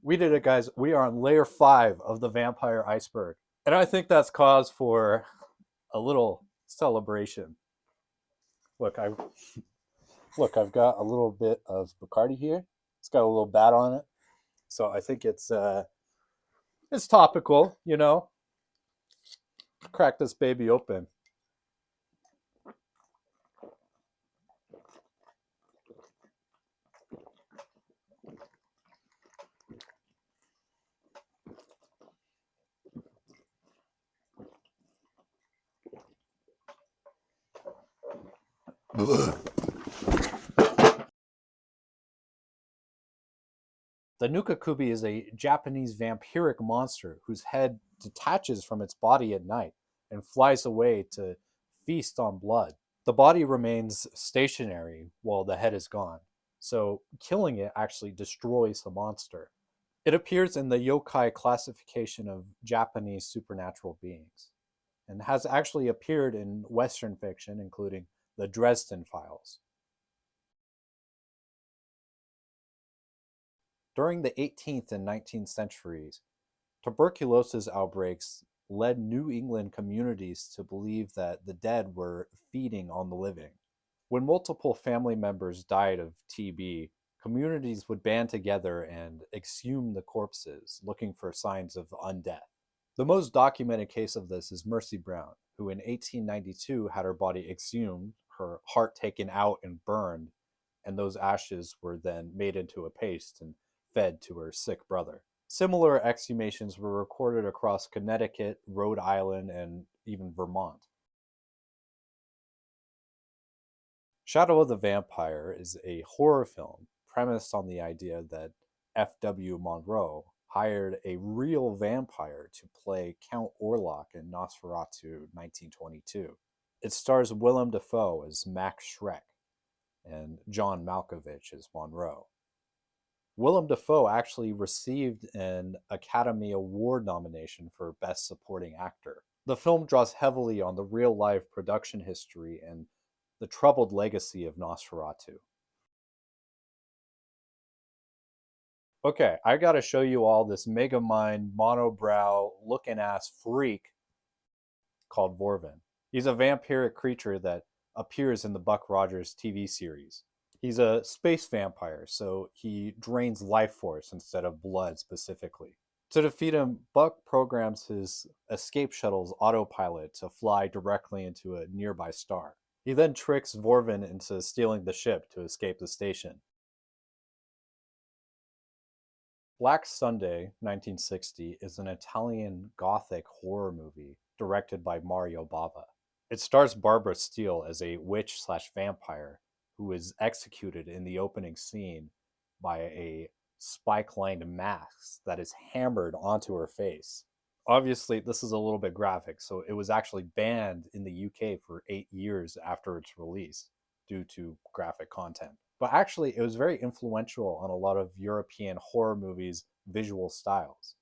We did it, guys. We are on layer 5 of the Vampire Iceberg. And I think that's cause for a little celebration. Look, I I've got a little bit of Bacardi here. It's got a little bat on it. So I think it's topical, you know. Crack this baby open. The Nukakubi is a Japanese vampiric monster whose head detaches from its body at night and flies away to feast on blood. The body remains stationary while the head is gone, so killing it actually destroys the monster. It appears in the yokai classification of Japanese supernatural beings and has actually appeared in Western fiction, including the Dresden Files. During the 18th and 19th centuries, tuberculosis outbreaks led New England communities to believe that the dead were feeding on the living. When multiple family members died of TB, communities would band together and exhume the corpses, looking for signs of undeath. The most documented case of this is Mercy Brown, who in 1892 had her body exhumed, her heart taken out and burned, and those ashes were then made into a paste and fed to her sick brother. Similar exhumations were recorded across Connecticut, Rhode Island, and even Vermont. Shadow of the Vampire is a horror film premised on the idea that F.W. Monroe hired a real vampire to play Count Orlok in Nosferatu 1922. It stars Willem Dafoe as Max Schreck and John Malkovich as Monroe. Willem Dafoe actually received an Academy Award nomination for Best Supporting Actor. The film draws heavily on the real-life production history and the troubled legacy of Nosferatu. Okay, I gotta show you all this Megamind monobrow looking ass freak called Vorvin. He's a vampiric creature that appears in the Buck Rogers TV series. He's a space vampire, so he drains life force instead of blood specifically. To defeat him, Buck programs his escape shuttle's autopilot to fly directly into a nearby star. He then tricks Vorvin into stealing the ship to escape the station. Black Sunday, 1960, is an Italian Gothic horror movie directed by Mario Bava. It stars Barbara Steele as a witch/vampire who is executed in the opening scene by a spike-lined mask that is hammered onto her face. Obviously, this is a little bit graphic, so it was actually banned in the UK for 8 years after its release due to graphic content. But actually, it was very influential on a lot of European horror movies' visual styles.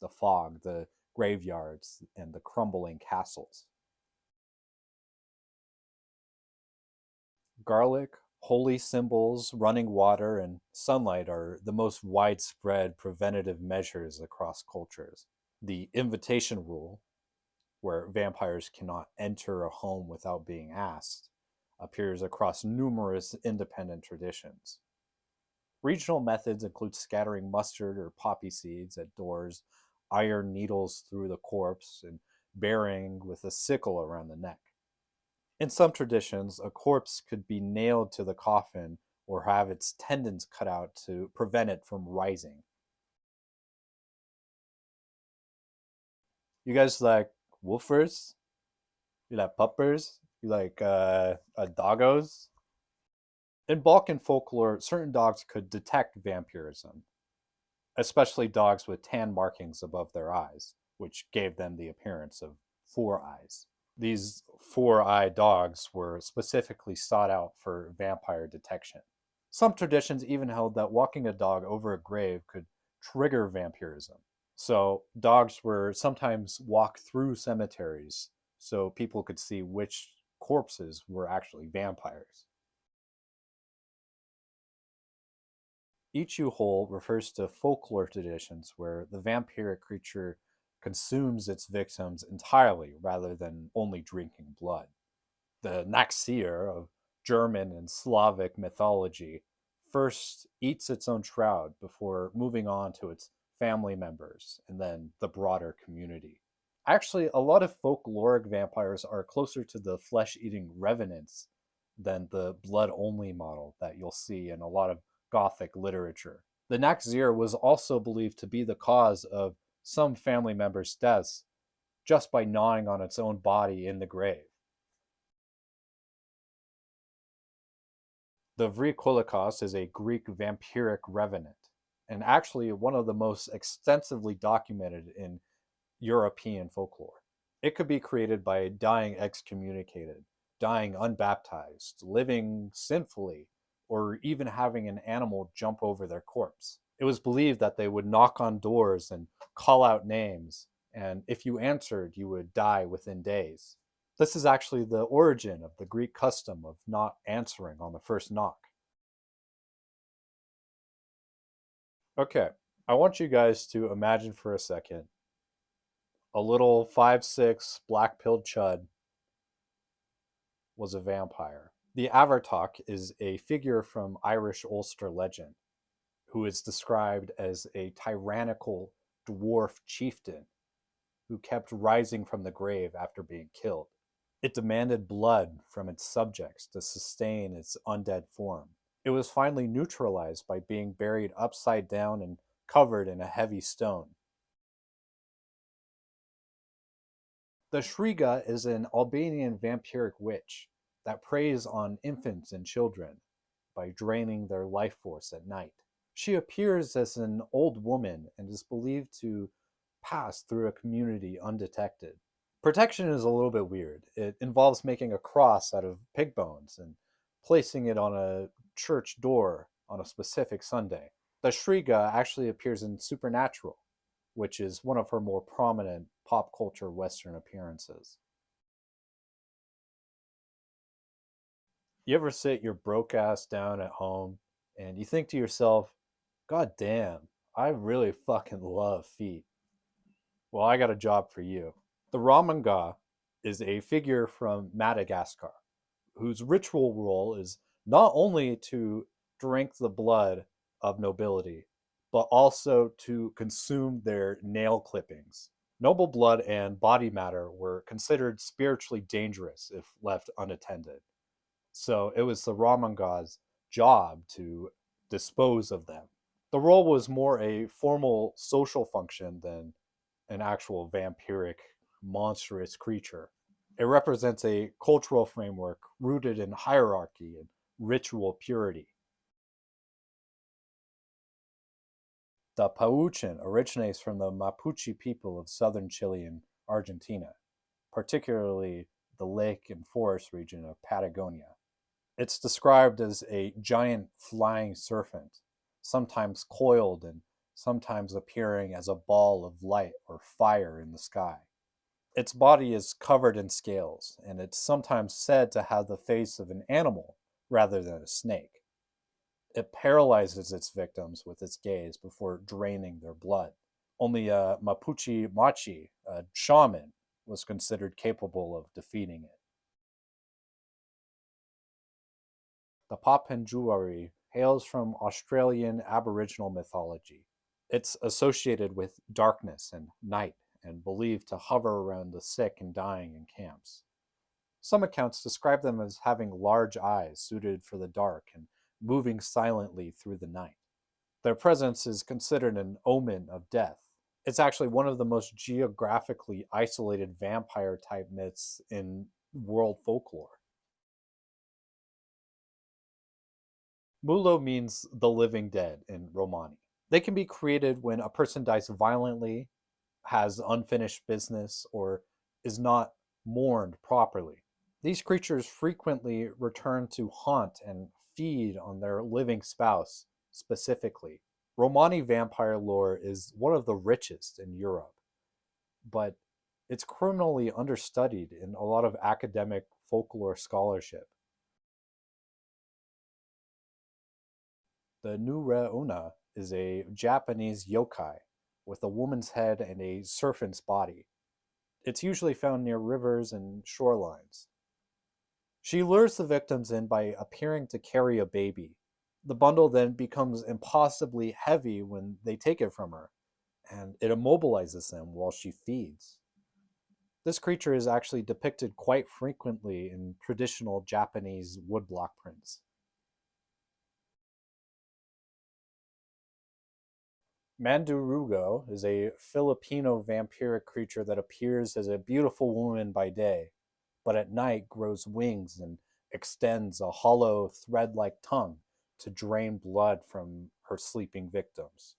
The fog, the graveyards, and the crumbling castles. Garlic, holy symbols, running water, and sunlight are the most widespread preventative measures across cultures. The invitation rule, where vampires cannot enter a home without being asked, appears across numerous independent traditions. Regional methods include scattering mustard or poppy seeds at doors, iron needles through the corpse, and burying with a sickle around the neck. In some traditions, a corpse could be nailed to the coffin or have its tendons cut out to prevent it from rising. You guys like woofers? You like puppers? You like doggos? In Balkan folklore, certain dogs could detect vampirism, especially dogs with tan markings above their eyes, which gave them the appearance of four eyes. These four-eyed dogs were specifically sought out for vampire detection. Some traditions even held that walking a dog over a grave could trigger vampirism. So dogs were sometimes walked through cemeteries so people could see which corpses were actually vampires. Ichu hole refers to folklore traditions where the vampiric creature consumes its victims entirely rather than only drinking blood. The Naxir of German and Slavic mythology first eats its own shroud before moving on to its family members and then the broader community. Actually, a lot of folkloric vampires are closer to the flesh eating revenants than the blood only model that you'll see in a lot of Gothic literature. The Naxir was also believed to be the cause of some family members' deaths just by gnawing on its own body in the grave. The Vrykolaikos is a Greek vampiric revenant, and actually one of the most extensively documented in European folklore. It could be created by dying excommunicated, dying unbaptized, living sinfully, or even having an animal jump over their corpse. It was believed that they would knock on doors and call out names, and if you answered, you would die within days. This is actually the origin of the Greek custom of not answering on the first knock. Okay, I want you guys to imagine for a second a little 5'6" black pilled chud was a vampire. The Avartok is a figure from Irish Ulster legend who is described as a tyrannical dwarf chieftain who kept rising from the grave after being killed. It demanded blood from its subjects to sustain its undead form. It was finally neutralized by being buried upside down and covered in a heavy stone. The Shriga is an Albanian vampiric witch that preys on infants and children by draining their life force at night. She appears as an old woman and is believed to pass through a community undetected. Protection is a little bit weird. It involves making a cross out of pig bones and placing it on a church door on a specific Sunday. The Shriga actually appears in Supernatural, which is one of her more prominent pop culture Western appearances. You ever sit your broke ass down at home and you think to yourself, God damn, I really fucking love feet. Well, I got a job for you. The Ramanga is a figure from Madagascar whose ritual role is not only to drink the blood of nobility, but also to consume their nail clippings. Noble blood and body matter were considered spiritually dangerous if left unattended. So it was the Ramanga's job to dispose of them. The role was more a formal social function than an actual vampiric, monstrous creature. It represents a cultural framework rooted in hierarchy and ritual purity. The Pauchin originates from the Mapuche people of southern Chile and Argentina, particularly the lake and forest region of Patagonia. It's described as a giant flying serpent, sometimes coiled and sometimes appearing as a ball of light or fire in the sky. Its body is covered in scales, and it's sometimes said to have the face of an animal rather than a snake. It paralyzes its victims with its gaze before draining their blood. Only a Mapuche Machi, a shaman, was considered capable of defeating it. The Papenjuari hails from Australian Aboriginal mythology. It's associated with darkness and night and believed to hover around the sick and dying in camps. Some accounts describe them as having large eyes suited for the dark and moving silently through the night. Their presence is considered an omen of death. It's actually one of the most geographically isolated vampire type myths in world folklore. Mulo means the living dead in Romani. They can be created when a person dies violently, has unfinished business, or is not mourned properly. These creatures frequently return to haunt and feed on their living spouse specifically. Romani vampire lore is one of the richest in Europe, but it's criminally understudied in a lot of academic folklore scholarship. The Nureuna is a Japanese yokai with a woman's head and a serpent's body. It's usually found near rivers and shorelines. She lures the victims in by appearing to carry a baby. The bundle then becomes impossibly heavy when they take it from her, and it immobilizes them while she feeds. This creature is actually depicted quite frequently in traditional Japanese woodblock prints. Mandurugo is a Filipino vampiric creature that appears as a beautiful woman by day, but at night grows wings and extends a hollow thread like tongue to drain blood from her sleeping victims.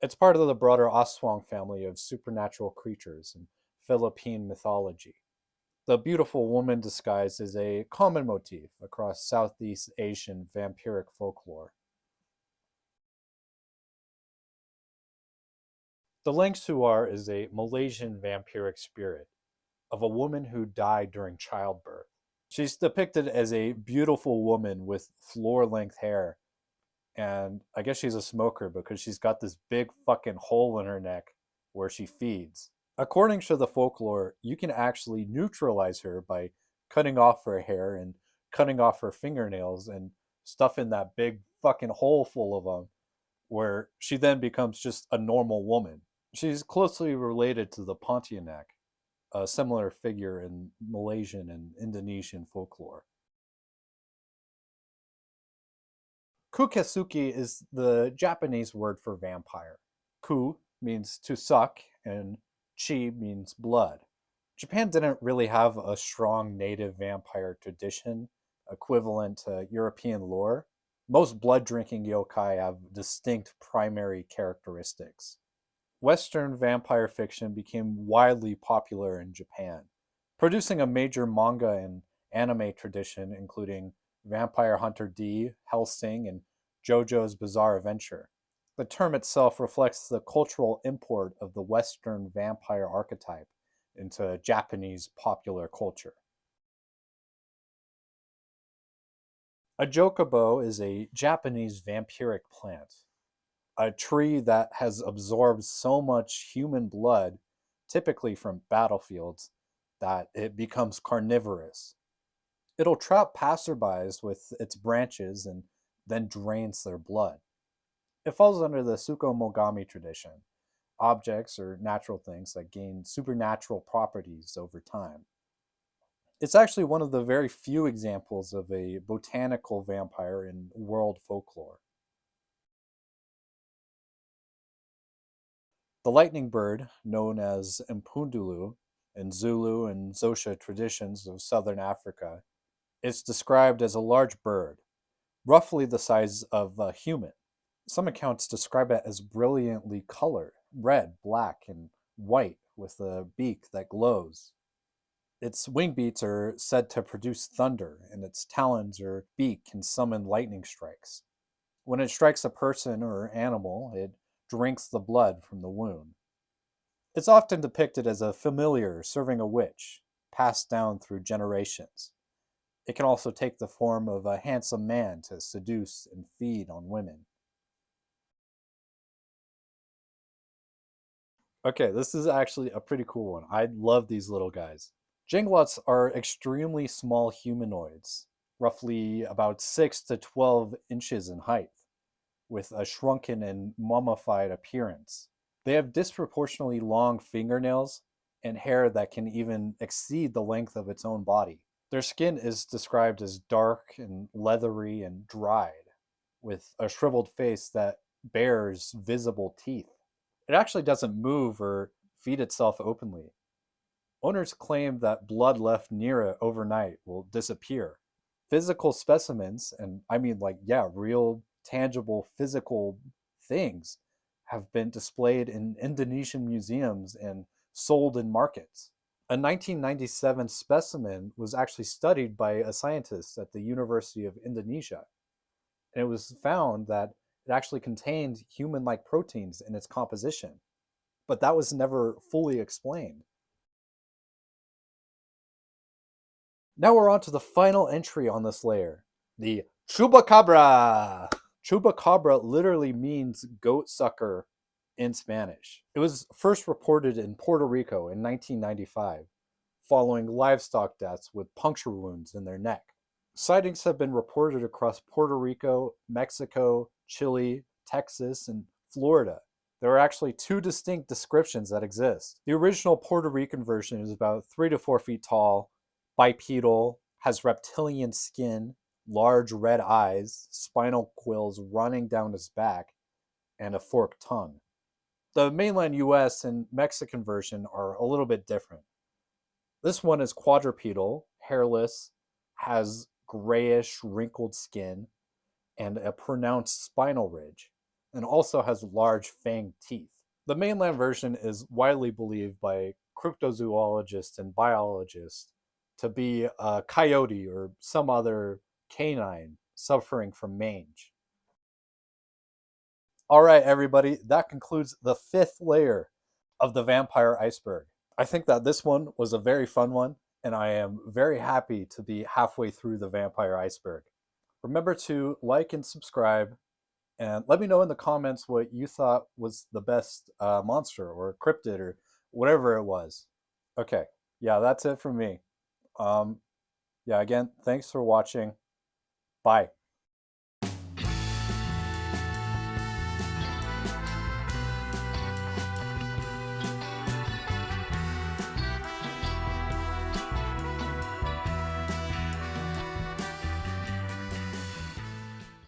It's part of the broader Aswang family of supernatural creatures in Philippine mythology. The beautiful woman disguise is a common motif across Southeast Asian vampiric folklore. The Langsuar is a Malaysian vampiric spirit of a woman who died during childbirth. She's depicted as a beautiful woman with floor length hair, and I guess she's a smoker because she's got this big fucking hole in her neck where she feeds. According to the folklore, you can actually neutralize her by cutting off her hair and cutting off her fingernails and stuffing that big fucking hole full of them, where she then becomes just a normal woman. She's closely related to the Pontianak, a similar figure in Malaysian and Indonesian folklore. Kukesuki is the Japanese word for vampire. Ku means to suck, and chi means blood. Japan didn't really have a strong native vampire tradition equivalent to European lore. Most blood drinking yokai have distinct primary characteristics. Western vampire fiction became widely popular in Japan, producing a major manga and anime tradition, including Vampire Hunter D, Hellsing, and JoJo's Bizarre Adventure. The term itself reflects the cultural import of the Western vampire archetype into Japanese popular culture. A jokobo is a Japanese vampiric plant, a tree that has absorbed so much human blood, typically from battlefields, that it becomes carnivorous. It'll trap passerbys with its branches and then drains their blood. It falls under the Tsukomogami tradition, objects or natural things that gain supernatural properties over time. It's actually one of the very few examples of a botanical vampire in world folklore. The lightning bird, known as Mpundulu in Zulu and Xhosa traditions of southern Africa, is described as a large bird, roughly the size of a human. Some accounts describe it as brilliantly colored, red, black, and white, with a beak that glows. Its wing beats are said to produce thunder, and its talons or beak can summon lightning strikes. When it strikes a person or animal, it drinks the blood from the wound. It's often depicted as a familiar serving a witch, passed down through generations. It can also take the form of a handsome man to seduce and feed on women. Okay, this is actually a pretty cool one. I love these little guys. Jinglots are extremely small humanoids, roughly about 6 to 12 inches in height, with a shrunken and mummified appearance. They have disproportionately long fingernails and hair that can even exceed the length of its own body. Their skin is described as dark and leathery and dried, with a shriveled face that bears visible teeth. It actually doesn't move or feed itself openly. Owners claim that blood left near it overnight will disappear. Physical specimens, and I mean like, yeah, real, tangible, physical things, have been displayed in Indonesian museums and sold in markets. A 1997 specimen was actually studied by a scientist at the University of Indonesia, and it was found that it actually contained human like proteins in its composition, but that was never fully explained. Now we're on to the final entry on this layer, the Chupacabra. Chupacabra literally means goat sucker in Spanish. It was first reported in Puerto Rico in 1995, following livestock deaths with puncture wounds in their neck. Sightings have been reported across Puerto Rico, Mexico, Chile, Texas, and Florida. There are actually two distinct descriptions that exist. The original Puerto Rican version is about 3 to 4 feet tall, bipedal, has reptilian skin, large red eyes, spinal quills running down his back, and a forked tongue. The mainland US and Mexican version are a little bit different. This one is quadrupedal, hairless, has grayish, wrinkled skin, and a pronounced spinal ridge, and also has large fanged teeth. The mainland version is widely believed by cryptozoologists and biologists to be a coyote or some other canine suffering from mange. All right, everybody, that concludes the fifth layer of the Vampire Iceberg. I think that this one was a very fun one, and I am very happy to be halfway through the Vampire Iceberg. Remember to like and subscribe, and let me know in the comments what you thought was the best monster or cryptid or whatever it was. Okay, yeah, that's it from me. Yeah, again, thanks for watching. Bye.